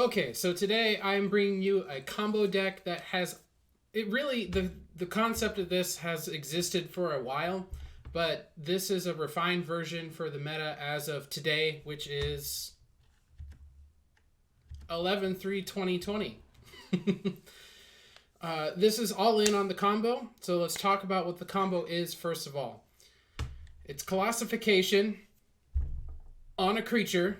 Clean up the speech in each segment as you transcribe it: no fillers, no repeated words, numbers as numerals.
Okay, so today I'm bringing you a combo deck that has it really the concept of this has existed for a while, but this is a refined version for the meta as of today, which is 11/3/2020. This is all in on the combo, so let's talk about what the combo is first of all. It's Colossification on a creature.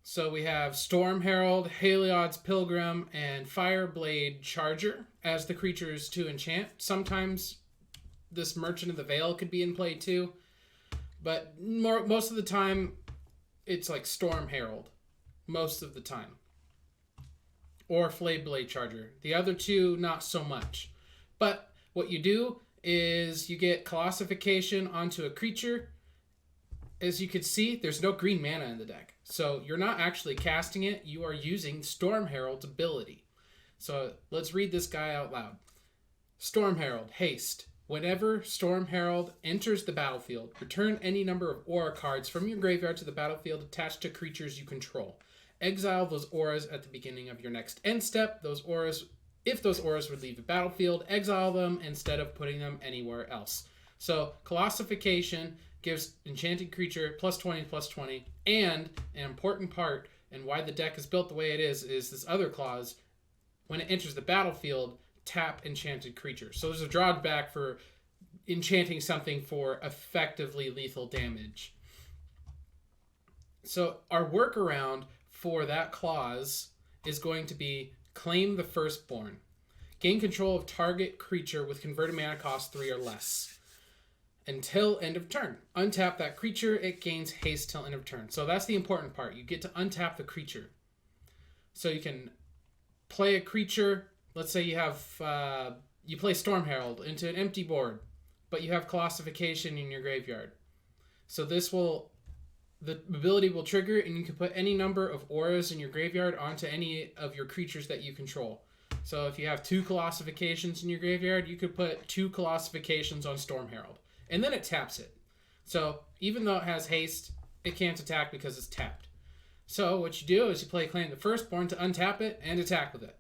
So we have Storm Herald, Heliod's Pilgrim, and Fireblade Charger as the creatures to enchant. Sometimes this Merchant of the Veil could be in play too, but most of the time it's like Storm Herald. Most of the time. Or Fireblade Charger. The other two, not so much. But what you do is you get Colossification onto a creature. As you can see, there's no green mana in the deck. So you're not actually casting it. You are using Storm Herald's ability. So let's read this guy out loud. Storm Herald, haste. Whenever Storm Herald enters the battlefield, return any number of aura cards from your graveyard to the battlefield attached to creatures you control. Exile those auras at the beginning of your next end step. If those auras would leave the battlefield, exile them instead of putting them anywhere else. So Colossification gives enchanted creature +20/+20, and an important part and why the deck is built the way it is this other clause: when it enters the battlefield, tap enchanted creature. So there's a drawback for enchanting something for effectively lethal damage. So our workaround for that clause is going to be claim the Firstborn. Gain control of target creature with converted mana cost 3 or less until end of turn. Untap that creature, it gains haste till end of turn. So that's the important part. You get to untap the creature. So you can play a creature. Let's say you have you play Storm Herald into an empty board, but you have Colossification in your graveyard. So the ability will trigger, and you can put any number of auras in your graveyard onto any of your creatures that you control. So if you have 2 Colossifications in your graveyard, you could put 2 Colossifications on Storm Herald. And then it taps it. So even though it has haste, it can't attack because it's tapped. So what you do is you play Claim the Firstborn to untap it and attack with it.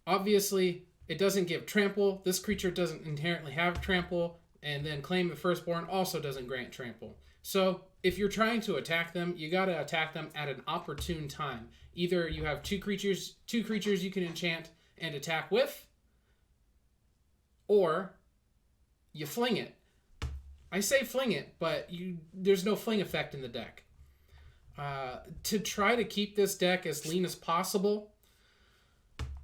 Obviously, it doesn't give trample. This creature doesn't inherently have trample. And then Claim the Firstborn also doesn't grant trample. So if you're trying to attack them, you got to attack them at an opportune time. Either you have two creatures you can enchant and attack with, or you fling it. I say fling it, but there's no fling effect in the deck. To try to keep this deck as lean as possible,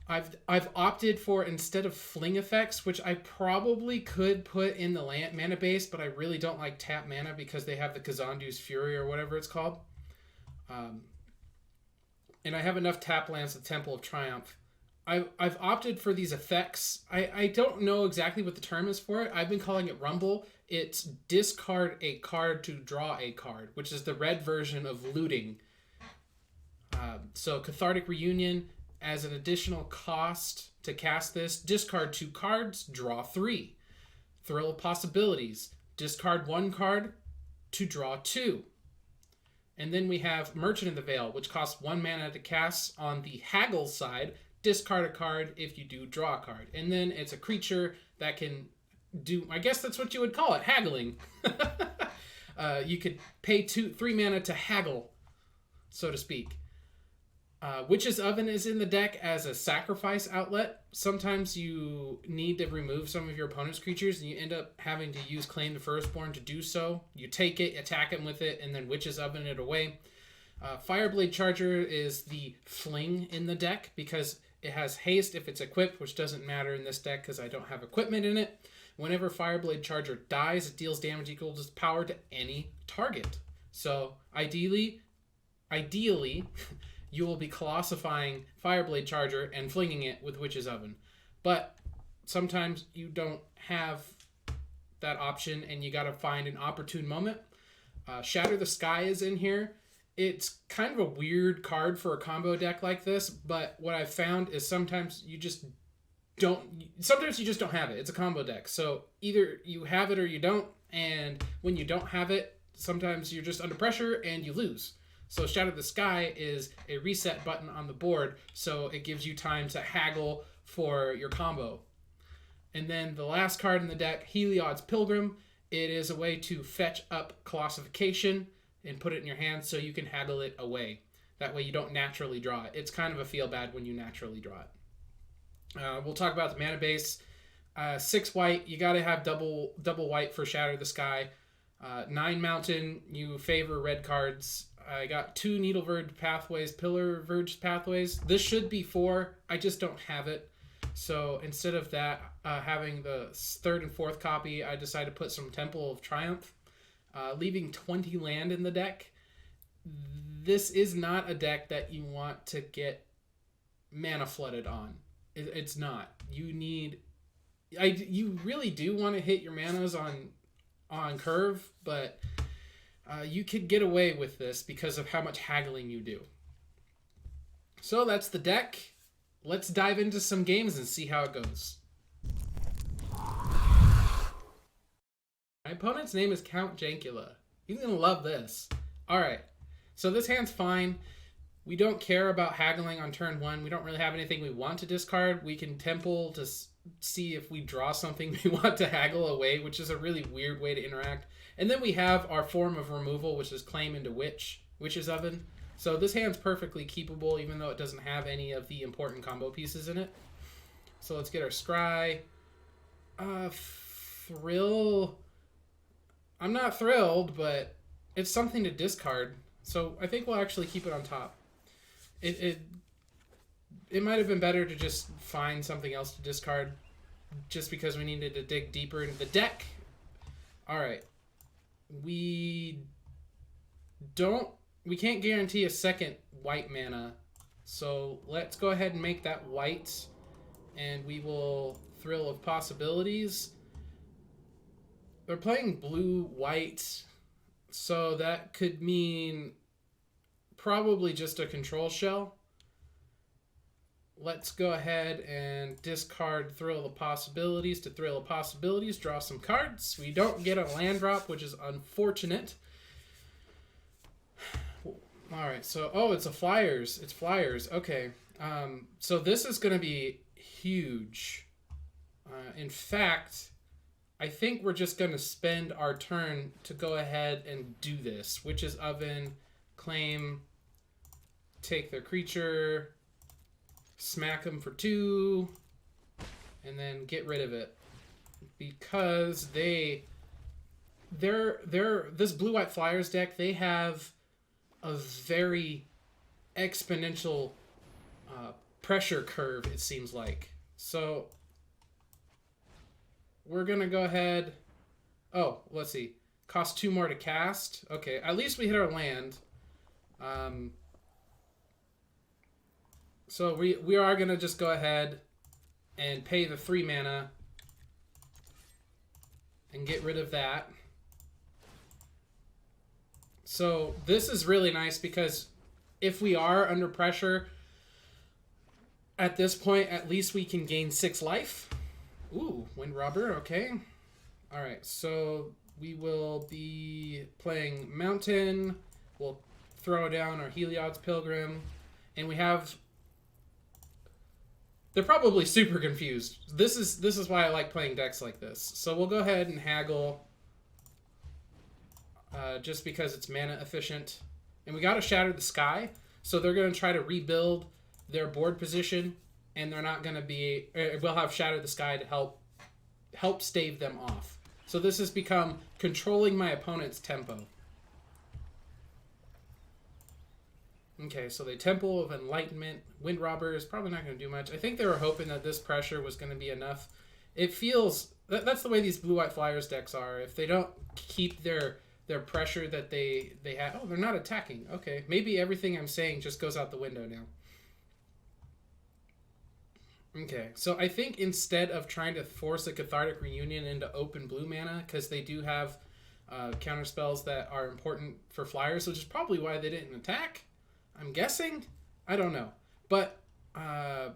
I've opted for, instead of fling effects, which I probably could put in the land mana base, but I really don't like tap mana because they have the Kazandu's Fury or whatever it's called. And I have enough tap lands, the Temple of Triumph. I've opted for these effects. I don't know exactly what the term is for it. I've been calling it Rumble. It's discard a card to draw a card, which is the red version of looting. So Cathartic Reunion, as an additional cost to cast this, discard 2 cards, draw 3. Thrill of Possibilities, discard 1 card to draw 2. And then we have Merchant of the Veil, which costs 1 mana to cast on the haggle side. Discard a card if you do draw a card. And then it's a creature that can do, I guess that's what you would call it, haggling. You could pay 3 mana to haggle, so to speak. Witch's Oven is in the deck as a sacrifice outlet. Sometimes you need to remove some of your opponent's creatures, and you end up having to use Claim the Firstborn to do so. You take it, attack him with it, and then Witch's Oven it away. Fireblade Charger is the fling in the deck because it has haste if it's equipped, which doesn't matter in this deck because I don't have equipment in it. Whenever Fireblade Charger dies, it deals damage equal to its power to any target. So ideally, you will be colossifying Fireblade Charger and flinging it with Witch's Oven. But sometimes you don't have that option and you got to find an opportune moment. Shatter the Sky is in here. It's kind of a weird card for a combo deck like this, but what I've found is sometimes you just don't have it. It's a combo deck. So either you have it or you don't, and when you don't have it, sometimes you're just under pressure and you lose. So Shatter the Sky is a reset button on the board, so it gives you time to haggle for your combo. And then the last card in the deck, Heliod's Pilgrim. It is a way to fetch up Colossification and put it in your hand so you can haggle it away. That way you don't naturally draw it. It's kind of a feel bad when you naturally draw it. We'll talk about the mana base. 6 white, you gotta have double white for Shatter the Sky. 9 mountain, you favor red cards. I got 2 Needle Verge pathways, Pillar Verge pathways. This should be 4, I just don't have it. So instead of that, having the 3rd and 4th copy, I decided to put some Temple of Triumph, leaving 20 land in the deck. This is not a deck that you want to get mana flooded on. It's not. You really do want to hit your manas on curve, but you could get away with this because of how much haggling you do. So that's the deck. Let's dive into some games and see how it goes. My opponent's name is Count Jankula. He's going to love this. Alright, so this hand's fine. We don't care about haggling on turn 1. We don't really have anything we want to discard. We can Temple to see if we draw something we want to haggle away, which is a really weird way to interact. And then we have our form of removal, which is Claim into Witch's Oven. So this hand's perfectly keepable, even though it doesn't have any of the important combo pieces in it. So let's get our Scry. Thrill. I'm not thrilled, but it's something to discard. So I think we'll actually keep it on top. It might have been better to just find something else to discard, just because we needed to dig deeper into the deck. All right. We can't guarantee a second white mana, so let's go ahead and make that white, and we will Thrill of Possibilities. They're playing blue-white, so that could mean probably just a control shell. Let's go ahead and discard Thrill of Possibilities to Thrill of Possibilities, draw some cards. We don't get a land drop, which is unfortunate. Alright, so, it's a Flyers. It's Flyers, okay. So this is going to be huge. In fact, I think we're just going to spend our turn to go ahead and do this. Witch's Oven, claim, take their creature, smack them for 2, and then get rid of it. Because they're this blue-white Flyers deck, they have a very exponential pressure curve, it seems like. So we're going to go ahead. Oh, let's see. Cost 2 more to cast. Okay, at least we hit our land. So we are going to just go ahead and pay the 3 mana and get rid of that. So this is really nice because if we are under pressure, at this point, at least we can gain 6 life. Ooh, Wind Robber, okay. Alright, so we will be playing Mountain. We'll throw down our Heliod's Pilgrim. And we have... They're probably super confused. This is why I like playing decks like this. So we'll go ahead and haggle. Just because it's mana efficient. And we got to Shatter the Sky. So they're going to try to rebuild their board position. And they're not going to be... We'll have Shatter the Sky to help stave them off. So this has become controlling my opponent's tempo. Okay, so the Temple of Enlightenment. Wind Robber is probably not going to do much. I think they were hoping that this pressure was going to be enough. It feels... That's the way these Blue-White Flyers decks are. If they don't keep their pressure that they have... Oh, they're not attacking. Okay, maybe everything I'm saying just goes out the window now. Okay, so I think instead of trying to force a Cathartic Reunion into open blue mana, because they do have counter spells that are important for Flyers, which is probably why they didn't attack, I'm guessing? I don't know. But I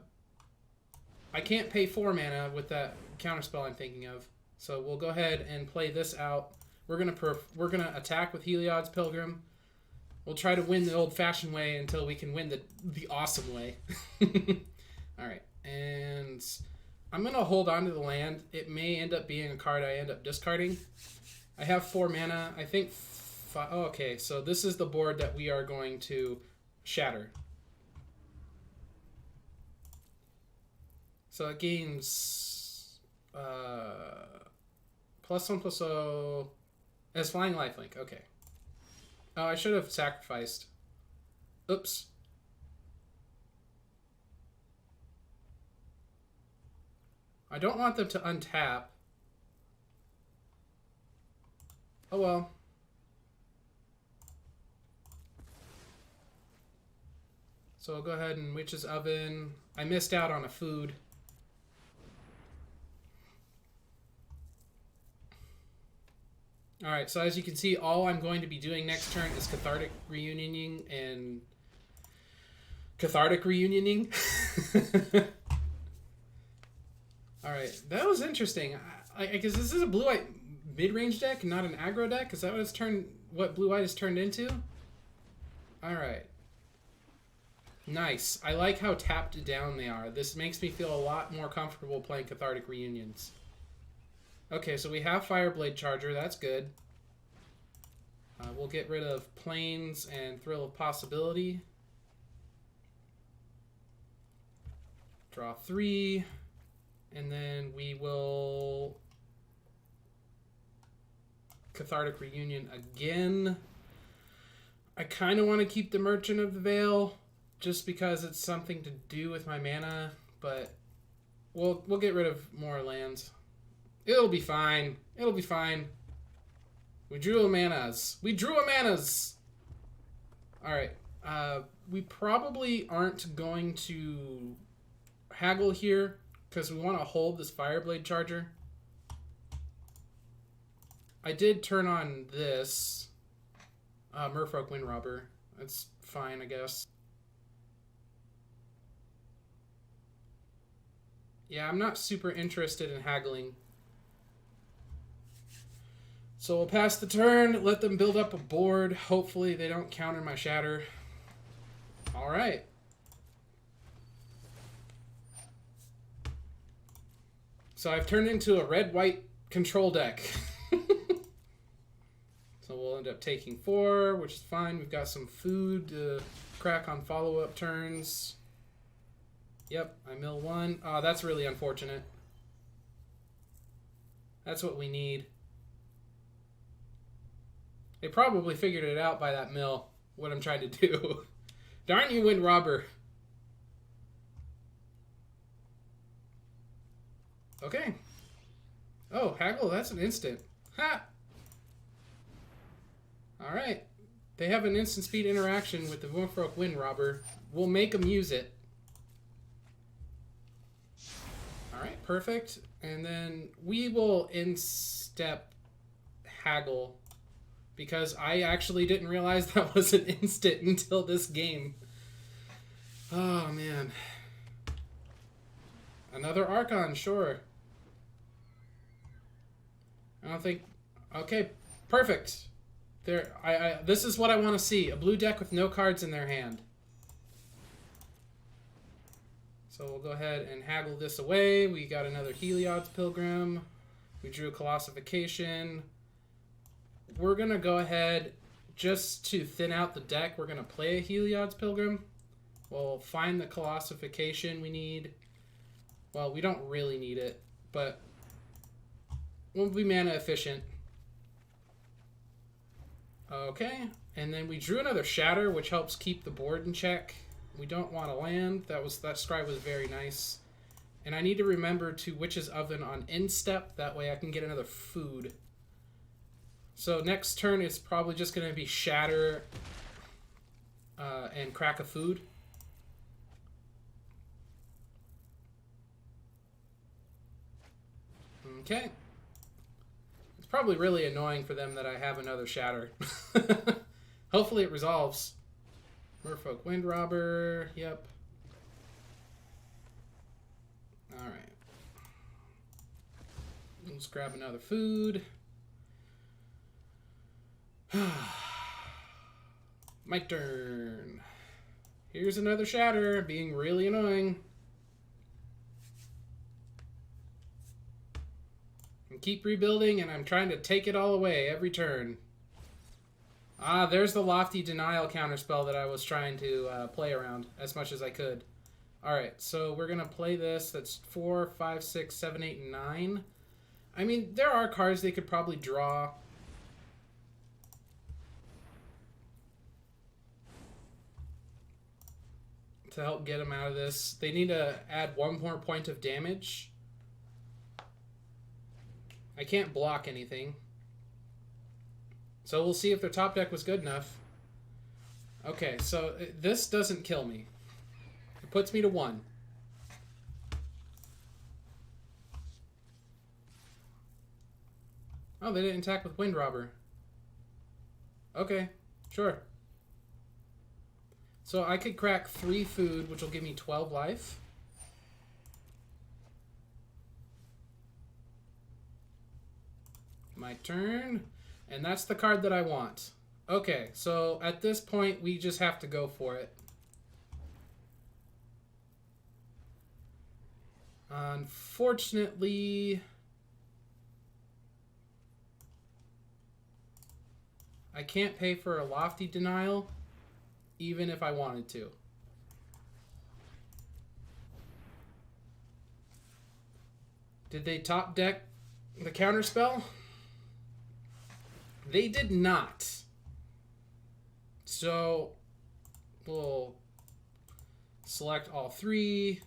can't pay 4 mana with that counter spell I'm thinking of. So we'll go ahead and play this out. We're gonna attack with Heliod's Pilgrim. We'll try to win the old-fashioned way until we can win the awesome way. All right, and I'm gonna hold on to the land. It may end up being a card I end up discarding. I have 4 mana. I think. Oh, okay, so this is the board that we are going to shatter. So it gains +1/+0 as flying lifelink. Okay. Oh, I should have sacrificed. Oops. I don't want them to untap. Oh well. So I'll go ahead and Witch's Oven. I missed out on a food. Alright, so as you can see, all I'm going to be doing next turn is Cathartic Reunioning and... Cathartic Reunioning? Alright, that was interesting. I guess this is a blue-white mid-range deck, not an aggro deck? Is that what it's what blue-white has turned into? Alright. Nice. I like how tapped down they are. This makes me feel a lot more comfortable playing Cathartic Reunions. Okay, so we have Fireblade Charger. That's good. We'll get rid of Plains and Thrill of Possibility. Draw 3. And then we will Cathartic Reunion again. I kind of want to keep the Merchant of the Veil just because it's something to do with my mana, but we'll get rid of more lands. It'll be fine. It'll be fine. We drew a manas. We drew a manas! Alright. We probably aren't going to haggle here because we want to hold this Fireblade Charger. I did turn on this Merfolk Windrobber. That's fine, I guess. Yeah, I'm not super interested in haggling. So we'll pass the turn, let them build up a board. Hopefully they don't counter my shatter. Alright. So I've turned into a red-white control deck. So we'll end up taking 4, which is fine. We've got some food to crack on follow-up turns. Yep, I mill 1. Oh, that's really unfortunate. That's what we need. They probably figured it out by that mill, what I'm trying to do. Darn you, Windrobber. Okay. Oh, haggle, that's an instant. Ha! Alright. They have an instant speed interaction with the Merfolk Windrobber. We'll make them use it. Alright, perfect. And then we will in-step haggle, because I actually didn't realize that was an instant until this game. Oh, man. Another Archon, sure. I don't think... Okay, perfect. There, this is what I want to see. A blue deck with no cards in their hand. So we'll go ahead and haggle this away. We got another Heliod's Pilgrim. We drew a Colossification. We're going to go ahead, just to thin out the deck, we're going to play a Heliod's Pilgrim. We'll find the Colossification we need. Well, we don't really need it, but we'll be mana efficient. Okay, and then we drew another Shatter, which helps keep the board in check. We don't want to land. That scribe was very nice. And I need to remember to Witch's Oven on instep. That way I can get another food. So next turn is probably just going to be Shatter and crack a food. Okay. It's probably really annoying for them that I have another Shatter. Hopefully it resolves. Merfolk Windrobber, yep. Alright. Let's grab another food. My turn. Here's another shatter, being really annoying. And keep rebuilding, and I'm trying to take it all away every turn. Ah, there's the Lofty Denial counterspell that I was trying to play around as much as I could. Alright, so we're going to play this. That's 4, 5, 6, 7, 8, and 9. I mean, there are cards they could probably draw. To help get them out of this. They need to add 1 more point of damage. I can't block anything. So we'll see if their top deck was good enough. Okay, so this doesn't kill me. It puts me to 1. Oh, they didn't attack with Wind Robber. Okay, sure. So I could crack 3 food, which will give me 12 life. My turn. And that's the card that I want. Okay, so at this point, we just have to go for it. Unfortunately, I can't pay for a Lofty Denial, even if I wanted to. Did they top deck the counterspell? They did not. So we'll select all 3,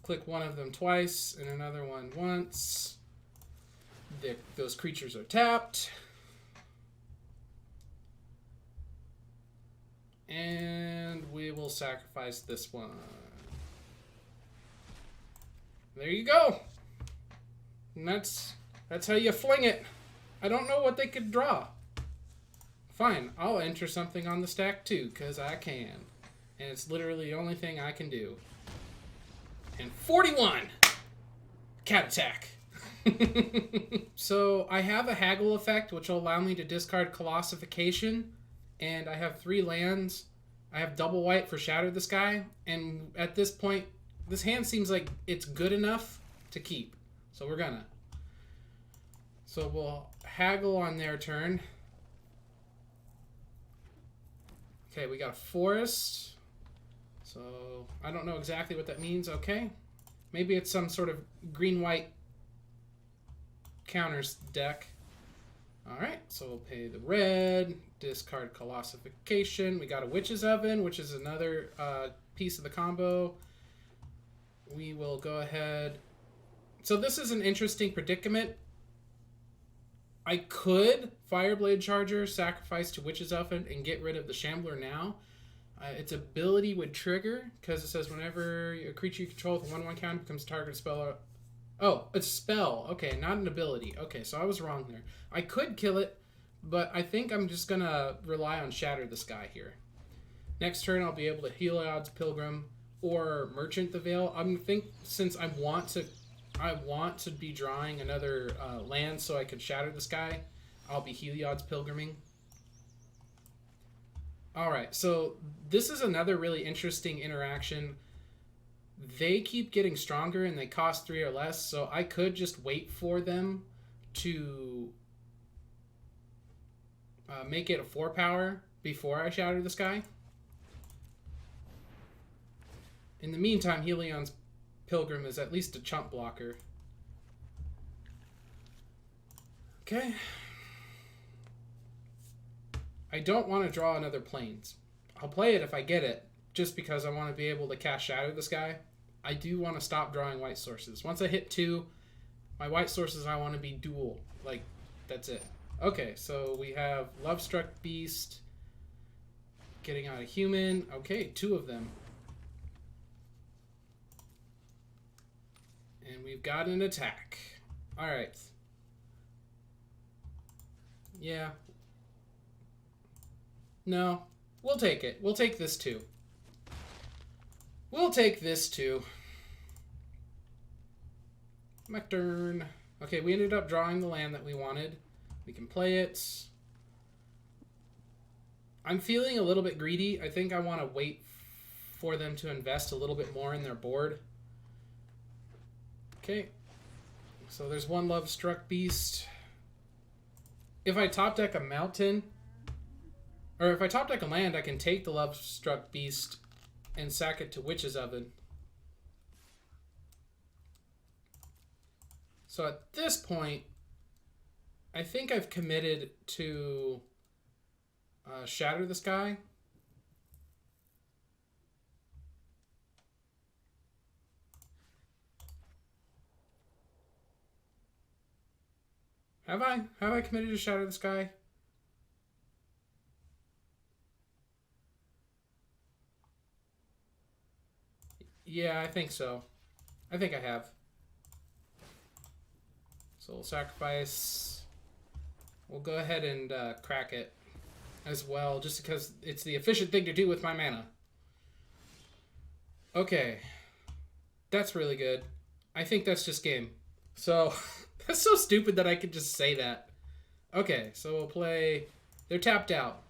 click one of them twice and another one once. Those creatures are tapped. And we will sacrifice this one. There you go. And that's how you fling it. I don't know what they could draw. Fine, I'll enter something on the stack too, because I can. And it's literally the only thing I can do. And 41! Cat attack. So I have a haggle effect, which will allow me to discard Colossification. And I have 3 lands. I have double white for Shatter the Sky. And at this point, this hand seems like it's good enough to keep. So we're gonna. So we'll haggle on their turn. Okay, we got a forest. So I don't know exactly what that means. Okay. Maybe it's some sort of green-white counters deck. Alright, so we'll pay the red, discard Colossification. We got a Witch's Oven, which is another piece of the combo. We will go ahead. So this is an interesting predicament. I could Fireblade Charger, sacrifice to Witch's Oven, and get rid of the Shambler now. Its ability would trigger, because it says whenever a creature you control with a 1/1 counter becomes target spell. Oh, it's a spell. Okay, not an ability. Okay, so I was wrong there. I could kill it, but I think I'm just going to rely on Shatter the Sky here. Next turn, I'll be able to Heliod's Pilgrim or Merchant the Veil. I'm think since I want to be drawing another land so I can Shatter the Sky, I'll be Heliod's Pilgriming. Alright, so this is another really interesting interaction. They keep getting stronger and they cost 3 or less, so I could just wait for them to make it a 4 power before I Shatter the Sky. In the meantime, Helion's Pilgrim is at least a chump blocker. Okay. I don't want to draw another Plains. I'll play it if I get it, just because I want to be able to cast Shatter the Sky. I do want to stop drawing white sources. Once I hit 2, my white sources I want to be dual. Like, that's it. Okay, so we have Lovestruck Beast, getting out a human. Okay, 2 of them. And we've got an attack. Alright. Yeah. No. We'll take it. We'll take this too. We'll take this too. My turn. Okay, we ended up drawing the land that we wanted. We can play it. I'm feeling a little bit greedy. I think I want to wait for them to invest a little bit more in their board. Okay. So there's one Love Struck Beast. If I top deck a mountain, or if I top deck a land, I can take the Love Struck Beast and sack it to Witch's Oven. So at this point, I think I've committed to Shatter the Sky. Have I? Have I committed to Shatter the Sky? Yeah, I think so. I think I have. So we'll sacrifice. We'll go ahead and crack it as well, just because it's the efficient thing to do with my mana. Okay. That's really good. I think that's just game. So, that's so stupid that I could just say that. Okay, so we'll play... They're tapped out.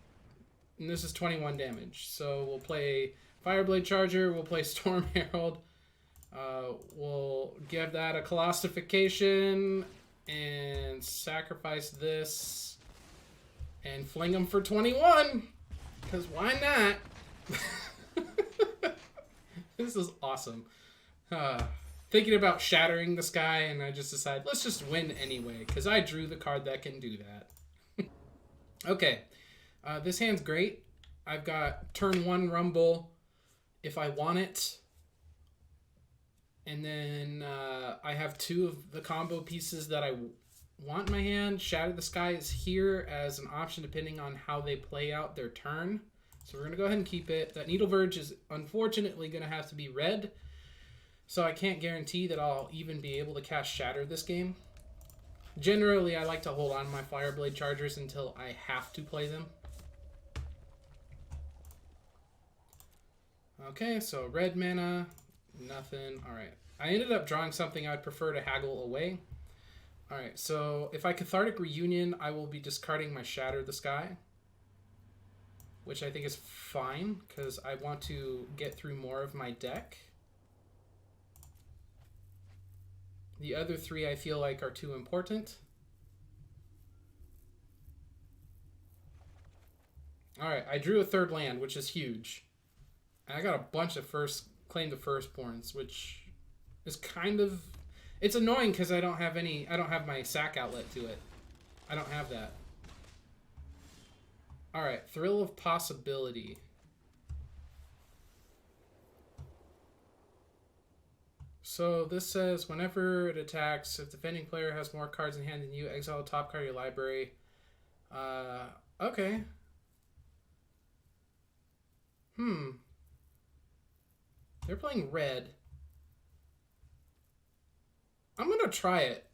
And this is 21 damage. So we'll play Fireblade Charger. We'll play Storm Herald. We'll give that a Colossification. And sacrifice this. And fling them for 21. Because why not? This is awesome. Thinking about shattering the sky, and I just decided, let's just win anyway, because I drew the card that can do that. Okay, this hand's great. I've got turn 1 Rumble if I want it. And then I have 2 of the combo pieces that I want in my hand. Shatter the Sky is here as an option depending on how they play out their turn. So we're going to go ahead and keep it. That Needle Verge is unfortunately going to have to be red. So I can't guarantee that I'll even be able to cast Shatter this game. Generally, I like to hold on to my Fireblade Chargers until I have to play them. Okay, so red mana, nothing. Alright, I ended up drawing something I'd prefer to haggle away. Alright, so if I Cathartic Reunion, I will be discarding my Shatter the Sky. Which I think is fine, because I want to get through more of my deck. The other 3 I feel like are too important. Alright, I drew a 3rd land, which is huge. And I got a bunch of claim the firstborns, which is kind of... It's annoying because I don't have my sack outlet to it. I don't have that. Alright, Thrill of Possibility. So this says, whenever it attacks, if the defending player has more cards in hand than you, exile the top card of your library. Okay. They're playing red. I'm going to try it.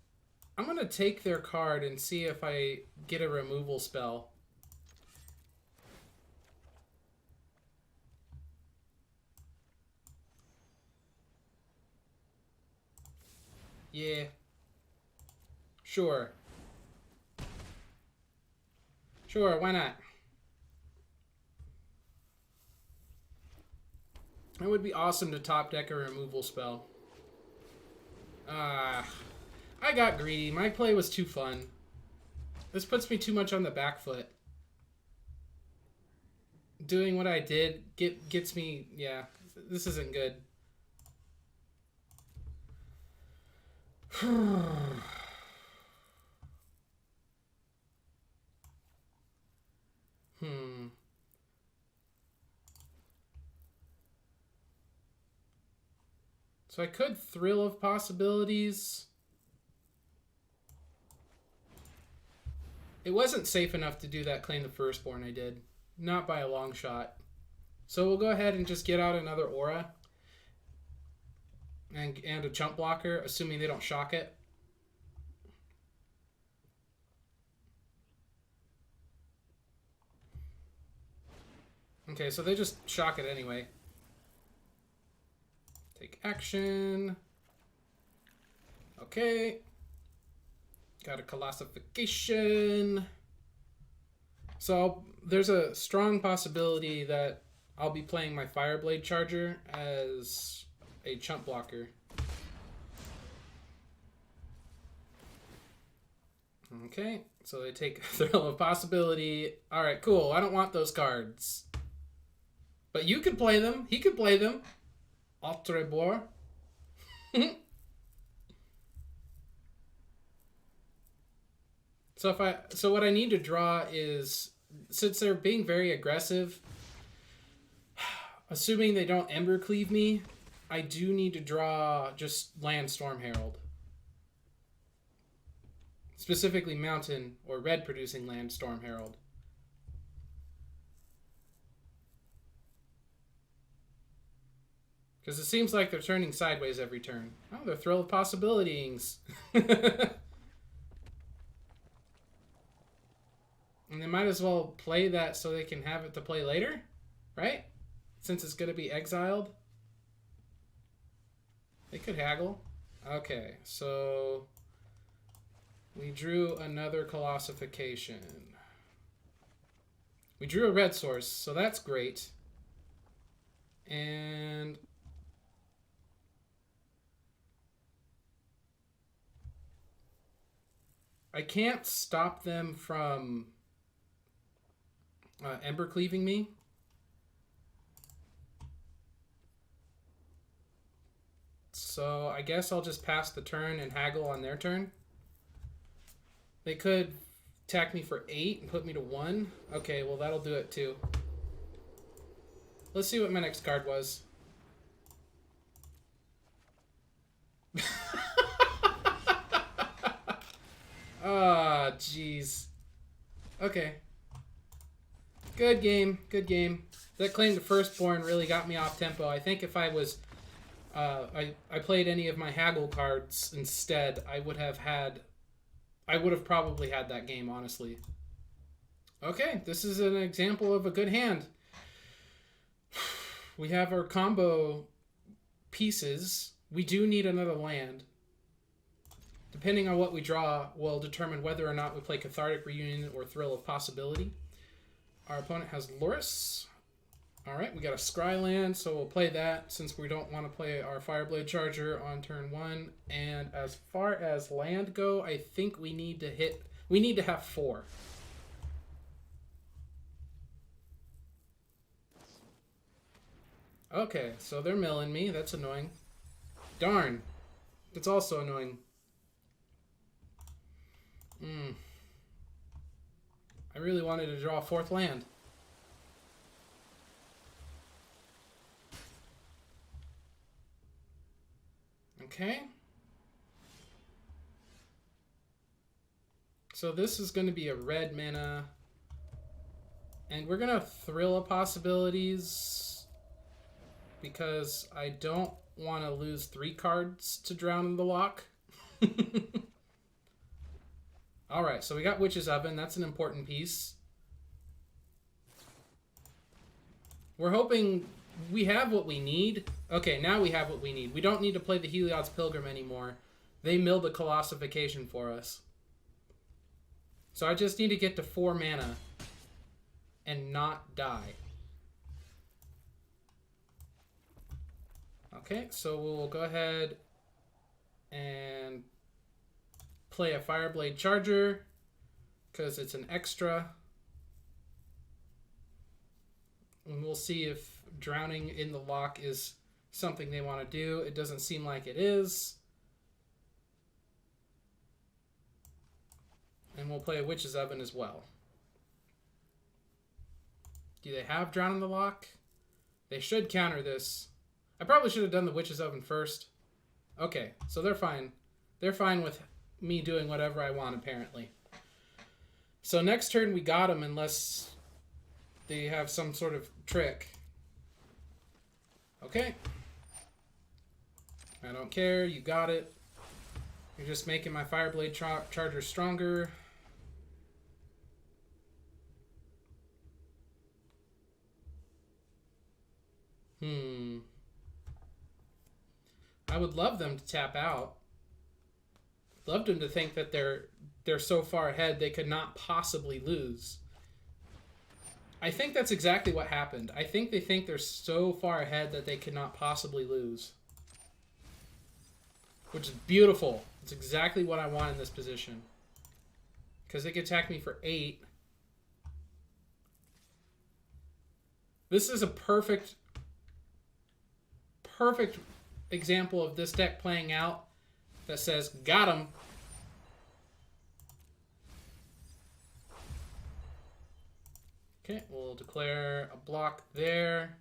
I'm going to take their card and see if I get a removal spell. Yeah. Sure. Sure, why not? It would be awesome to top deck a removal spell. I got greedy. My play was too fun. This puts me too much on the back foot. Doing what I did gets me... Yeah, this isn't good. So I could Thrill of Possibilities. It wasn't safe enough to do that claim the firstborn I did. Not by a long shot. So we'll go ahead and just get out another aura. And a chump blocker, assuming they don't shock it. Okay, so they just shock it anyway. Take action. Okay. Got a Colossification. So there's a strong possibility that I'll be playing my Fireblade Charger as a chump blocker. Okay, so they take Thrill of Possibility. Alright, cool. I don't want those cards. But you could play them. He could play them. Altrebor. So what I need to draw is, since they're being very aggressive, assuming they don't Ember Cleave me, I do need to draw just Land Storm Herald. Specifically Mountain or red producing Land Storm Herald. Because it seems like they're turning sideways every turn. Oh, they're Thrill of Possibilities. And they might as well play that so they can have it to play later, right? Since it's going to be exiled. They could haggle. Okay, so we drew another Colossification. We drew a red source, so that's great. And I can't stop them from Ember Cleaving me. So I guess I'll just pass the turn and haggle on their turn. They could attack me for 8 and put me to 1. Okay, well that'll do it too. Let's see what my next card was. Ah, jeez. Okay. Good game. Good game. That claim to Firstborn really got me off tempo. I think if I was... I played any of my haggle cards instead, I would have probably had that game, honestly. Okay, this is an example of a good hand. We have our combo pieces. We do need another land. Depending on what we draw will determine whether or not we play Cathartic Reunion or Thrill of Possibility. Our opponent has Loris. Alright, we got a Scry land, so we'll play that since we don't want to play our Fireblade Charger on turn 1. And as far as land go, I think we need to have 4. Okay, so they're milling me. That's annoying. Darn. That's also annoying. I really wanted to draw a 4th land. Okay. So this is going to be a red mana. And we're going to Thrill of Possibilities because I don't want to lose 3 cards to Drown in the Loch. Alright, so we got Witch's Oven. That's an important piece. We're hoping we have what we need. Okay, now we have what we need. We don't need to play the Heliod's Pilgrim anymore. They milled the Colossification for us. So I just need to get to 4 mana and not die. Okay, so we'll go ahead and play a Fireblade Charger because it's an extra. And we'll see if Drowning in the Loch is something they want to do. It doesn't seem like it is. And we'll play a Witch's Oven as well. Do they have Drown in the Loch? They should counter this. I probably should have done the Witch's Oven first. Okay, so they're fine. They're fine with me doing whatever I want, apparently. So next turn we got them unless they have some sort of trick. Okay. I don't care. You got it. You're just making my Fireblade Charger stronger. I would love them to tap out. Love them to think that they're so far ahead they could not possibly lose. I think that's exactly what happened. I think they think they're so far ahead that they cannot possibly lose. Which is beautiful. It's exactly what I want in this position. Because they can attack me for 8. This is a perfect example of this deck playing out that says, got him. Okay, we'll declare a block there.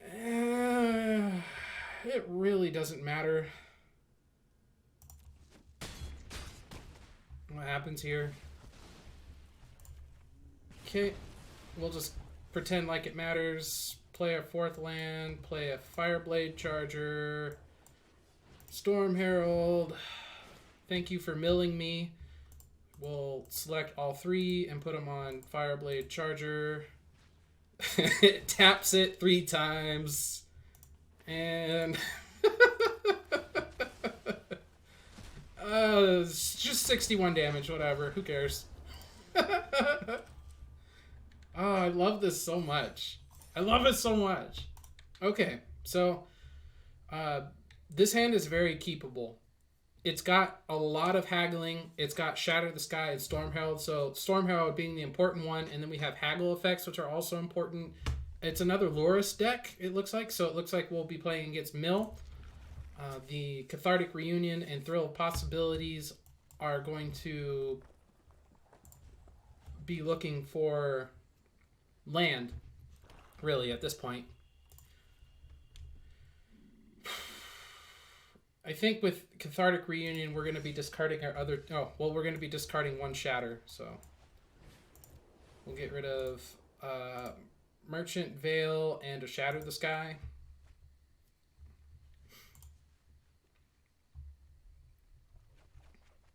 It really doesn't matter what happens here. Okay, we'll just pretend like it matters. Play a 4th land, play a Fireblade Charger, Storm Herald. Thank you for milling me. We'll select all 3 and put them on Fireblade Charger. It taps it 3 times. And it's just 61 damage, whatever. Who cares? Oh, I love this so much. I love it so much. Okay, so this hand is very keepable. It's got a lot of haggling. It's got Shatter the Sky and Storm Herald. So Storm Herald being the important one, and then we have haggle effects, which are also important. It's another Loris deck, it looks like. So it looks like we'll be playing against Mill. The Cathartic Reunion and Thrill of Possibilities are going to be looking for land, really, at this point. I think with Cathartic Reunion, we're going to be discarding our other... Oh, well, we're going to be discarding 1 Shatter, so... We'll get rid of Merchant Veil and a Shatter the Sky.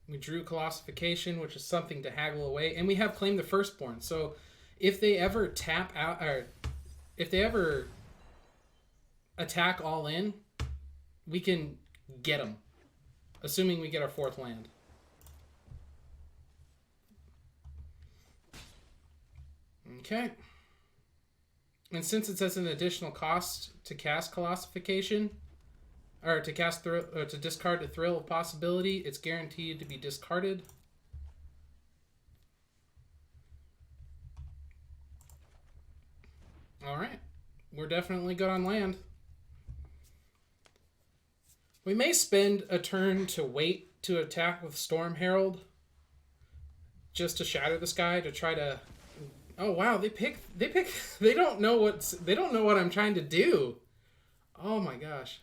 We drew Colossification, which is something to haggle away. And we have Claim the Firstborn. So if they ever tap out... or if they ever attack all in, we can get them. Assuming we get our 4th land. Okay. And since it says an additional cost to cast Colossification, or to cast to discard the Thrill of Possibility, it's guaranteed to be discarded. All right, we're definitely good on land. We may spend a turn to wait to attack with Storm Herald, just to Shatter the Sky to try to. Oh wow, they don't know what I'm trying to do. Oh my gosh.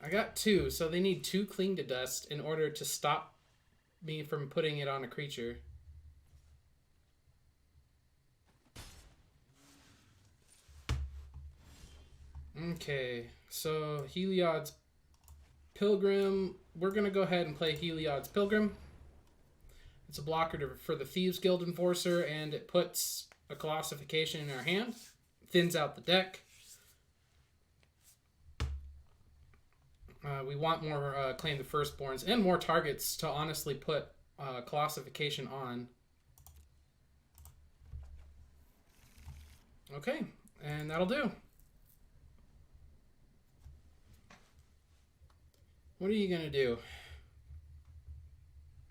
I got 2, so they need 2 Cling to Dust in order to stop me from putting it on a creature. Okay, so Heliod's Pilgrim. We're going to go ahead and play Heliod's Pilgrim. It's a blocker for the Thieves Guild Enforcer, and it puts a Colossification in our hand. Thins out the deck. We want more Claim the Firstborns and more targets to honestly put Colossification on. Okay, and that'll do. What are you going to do?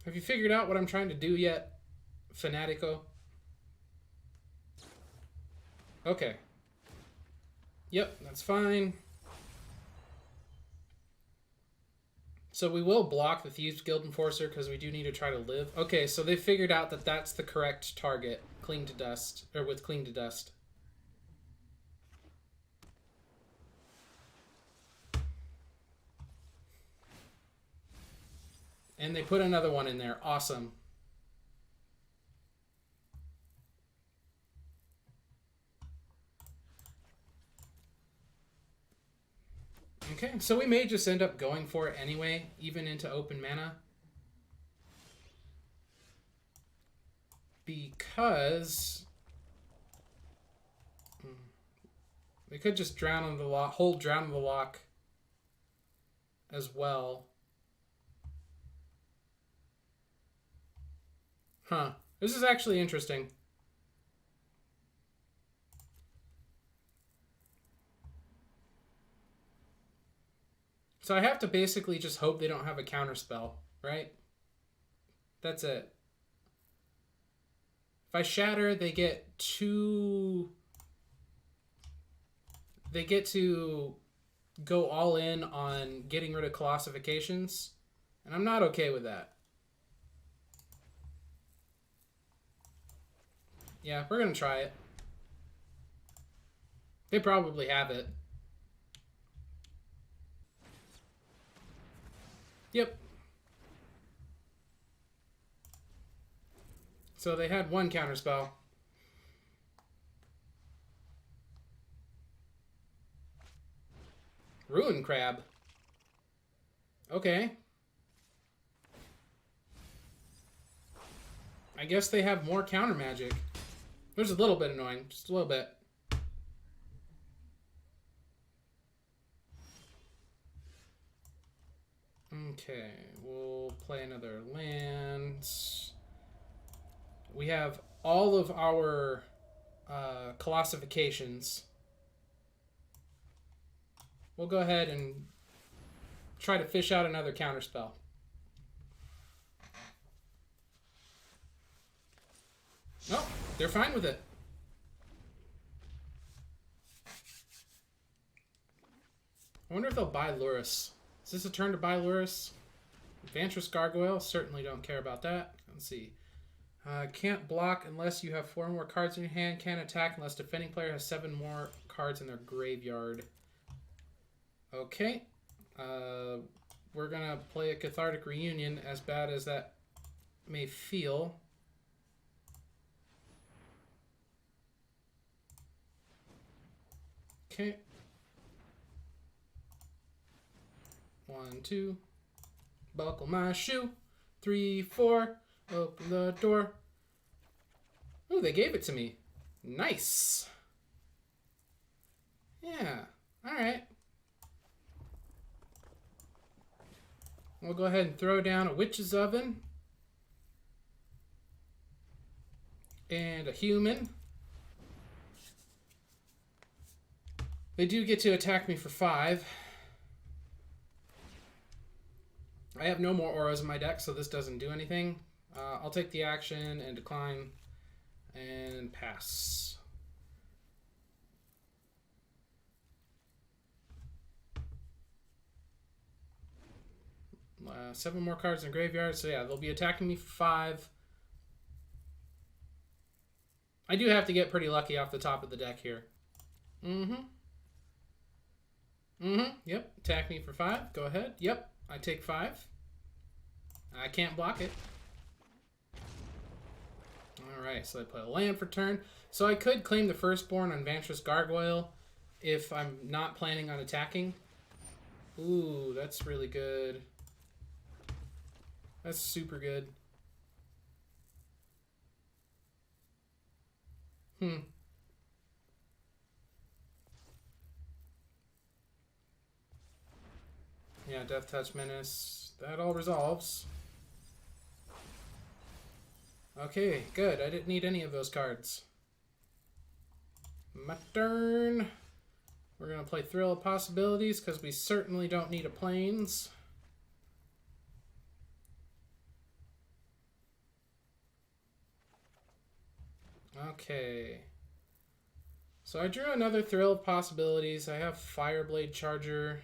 Have you figured out what I'm trying to do yet, Fanatico? Okay. Yep, that's fine. So we will block the Thieves Guild Enforcer because we do need to try to live. Okay, so they figured out that that's the correct target. Cling to Dust, or with Cling to Dust. And they put another one in there. Awesome. Okay, so we may just end up going for it anyway, even into open mana. Because they could just drown on the lock, hold Drown on the Lock as well. Huh. This is actually interesting. So I have to basically just hope they don't have a counterspell, right? That's it. If I shatter, they get two... They get to go all in on getting rid of colossifications, and I'm not okay with that. Yeah, we're gonna try it. They probably have it. Yep. So they had one counterspell. Ruin Crab. Okay. I guess they have more counter magic. There's a little bit annoying. Just a little bit. Okay. We'll play another land. We have all of our colossifications. We'll go ahead and try to fish out another counterspell. No, they're fine with it. I wonder if they'll buy Luris. Is this a turn to buy Luris? Vantress Gargoyle? Certainly don't care about that. Let's see. Can't block unless you have 4 more cards in your hand. Can't attack unless defending player has 7 more cards in their graveyard. Okay. We're going to play a Cathartic Reunion, as bad as that may feel. Okay. 1, 2. Buckle my shoe. 3, 4. Open the door. Oh, they gave it to me. Nice. Yeah. Alright. We'll go ahead and throw down a Witch's Oven. And a human. They do get to attack me for 5. I have no more auras in my deck, so this doesn't do anything. I'll take the action and decline and pass. Seven more cards in the graveyard, so yeah, they'll be attacking me for 5. I do have to get pretty lucky off the top of the deck here. Yep, attack me for 5. Go ahead. Yep, I take 5. I can't block it. Alright, so I play a land for turn. So I could claim the Firstborn on Vantress Gargoyle if I'm not planning on attacking. Ooh, that's really good. That's super good. Yeah, Death Touch Menace. That all resolves. Okay, good. I didn't need any of those cards. My turn. We're going to play Thrill of Possibilities because we certainly don't need a Plains. Okay. So I drew another Thrill of Possibilities. I have Fireblade Charger.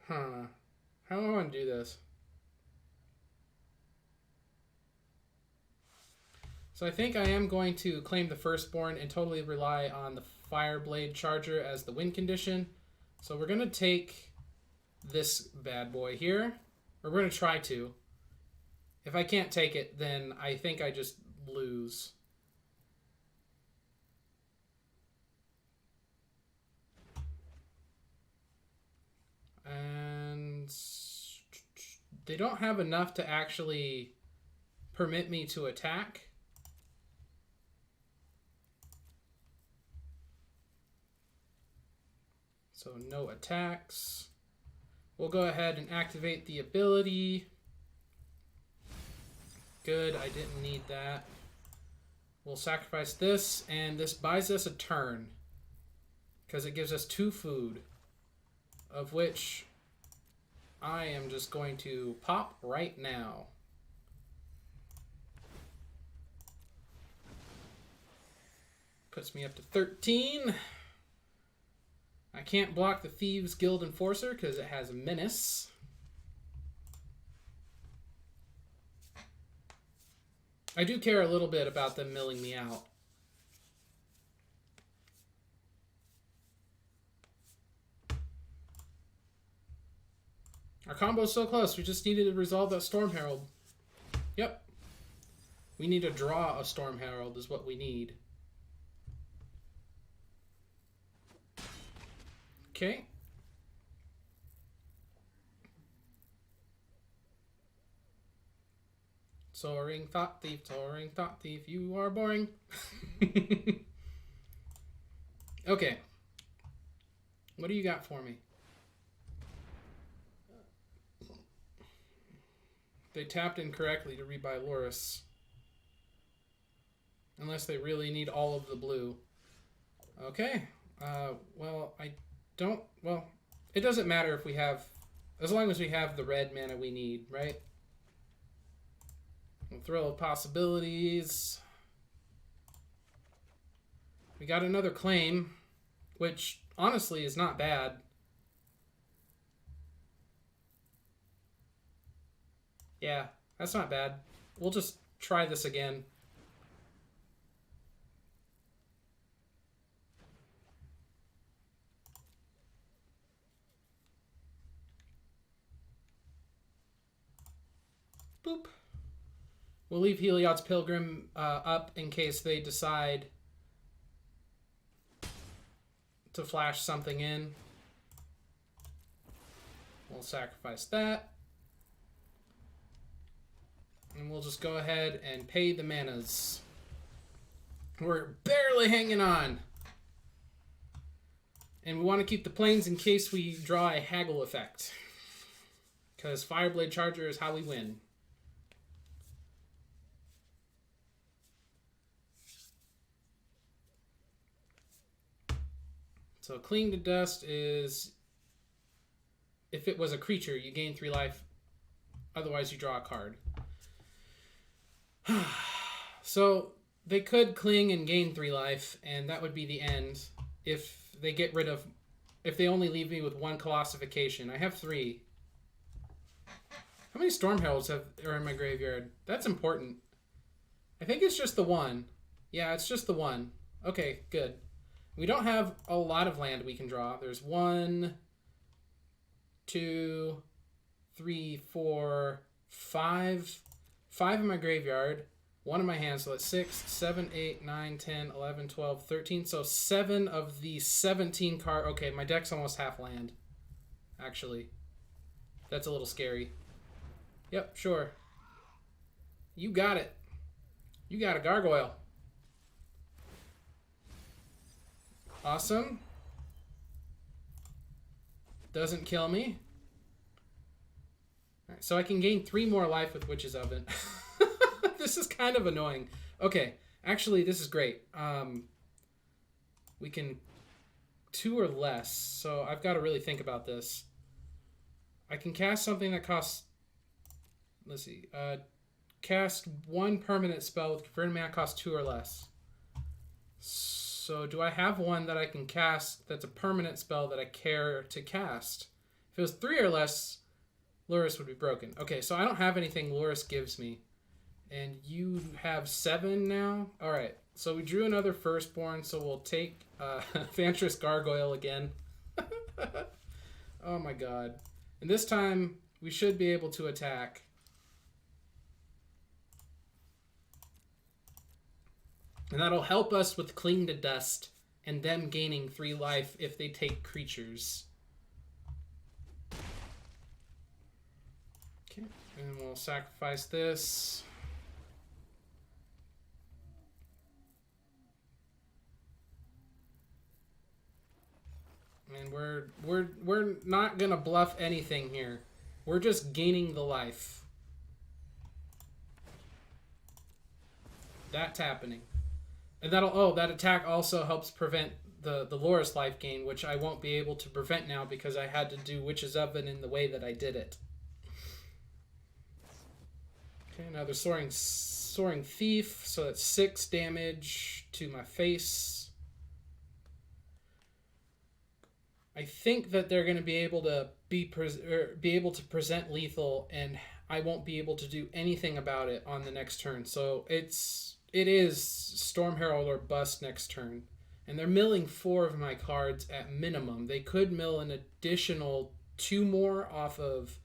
Huh. How do I want to do this? So I think I am going to claim the Firstborn and totally rely on the Fireblade Charger as the win condition. So we're going to take this bad boy here. Or we're going to try to. If I can't take it, then I think I just lose. And they don't have enough to actually permit me to attack. So no attacks. We'll go ahead and activate the ability. Good, I didn't need that. We'll sacrifice this, and this buys us a turn. Because it gives us 2 food. Of which I am just going to pop right now. Puts me up to 13. I can't block the Thieves Guild Enforcer because it has a menace. I do care a little bit about them milling me out. Our combo's so close. We just needed to resolve that Storm Herald. Yep. We need to draw a Storm Herald is what we need. Okay. Soaring Thought Thief, you are boring. Okay. What do you got for me? They tapped incorrectly to rebuy Loris. Unless they really need all of the blue. Okay. Well, I don't... Well, it doesn't matter if we have... As long as we have the red mana we need, right? We'll throw possibilities. We got another claim, which honestly is not bad. Yeah, that's not bad. We'll just try this again. Boop. We'll leave Heliod's Pilgrim up in case they decide to flash something in. We'll sacrifice that. And we'll just go ahead and pay the manas. We're barely hanging on. And we want to keep the planes in case we draw a haggle effect. Because Fireblade Charger is how we win. So Cling to Dust is, if it was a creature, you gain 3 life. Otherwise, you draw a card. So they could cling and gain 3 life, and that would be the end if they get rid of, if they only leave me with 1 Colossification. I have 3. How many Storm Heralds are in my graveyard? That's important. I think it's just the 1. Yeah, it's just the 1. Okay, good. We don't have a lot of land we can draw. There's 1, 2, 3, 4, 5. 5 in my graveyard, 1 in my hand, so that's 6, 7, 8, 9, 10, 11, 12, 13. So 7 of the 17 card. Okay, my deck's almost half land, actually. That's a little scary. Yep, sure. You got it. You got a gargoyle. Awesome. Doesn't kill me. All right, so I can gain 3 more life with Witch's Oven. This is kind of annoying. Okay, actually, this is great. We can 2 or less, so I've got to really think about this. I can cast something that costs... Let's see. Cast 1 permanent spell with converted mana cost 2 or less. So do I have one that I can cast that's a permanent spell that I care to cast? If it was 3 or less, Loris would be broken. Okay, so I don't have anything Loris gives me. And you have 7 now? Alright, so we drew another Firstborn, so we'll take Vantress Gargoyle again. Oh my god. And this time, we should be able to attack. And that'll help us with Cling to Dust and them gaining 3 life if they take creatures. Okay, and we'll sacrifice this. And And we're not gonna bluff anything here. We're just gaining the life. That's happening. And that attack also helps prevent the Loris life gain, which I won't be able to prevent now because I had to do Witch's Oven in the way that I did it. Okay, now they're Soaring Thief, so that's 6 damage to my face. I think that they're going to be able to be able to present lethal, and I won't be able to do anything about it on the next turn. So it is Storm Herald or bust next turn. And they're milling 4 of my cards at minimum. They could mill an additional 2 more off of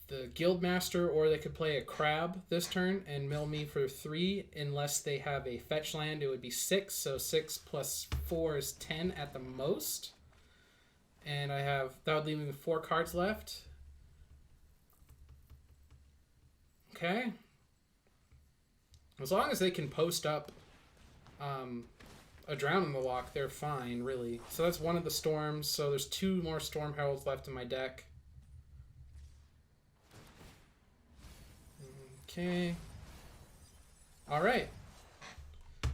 the Guildmaster, or they could play a Crab this turn and mill me for 3 unless they have a fetch land. It would be 6, so 6 plus 4 is 10 at the most. And that would leave me with 4 cards left. Okay. As long as they can post up a Drown in the Loch, they're fine, really. So that's one of the storms. So there's 2 more Storm Heralds left in my deck. Okay. Alright.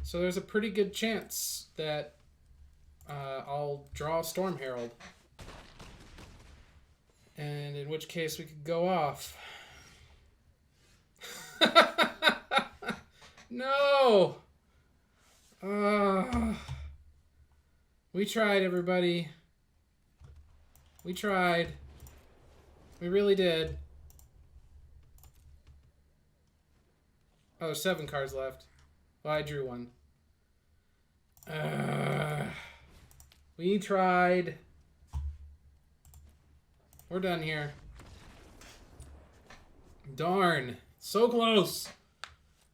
So there's a pretty good chance that I'll draw Storm Herald. And in which case we could go off. No! We tried, everybody. We tried. We really did. Oh, 7 cards left. Well, I drew 1. We tried. We're done here. Darn. So close.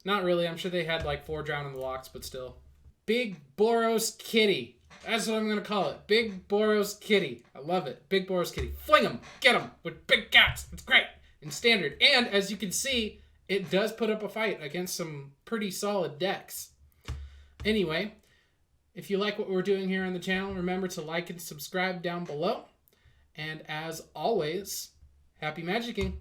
Not really. I'm sure they had like 4 Drown in the Lochs, but still. Big Boros Kitty. That's what I'm going to call it. Big Boros Kitty. I love it. Big Boros Kitty. Fling them. Get them with big cats. It's great. In standard. And as you can see, it does put up a fight against some pretty solid decks. Anyway, if you like what we're doing here on the channel, remember to like and subscribe down below. And as always, happy magicking.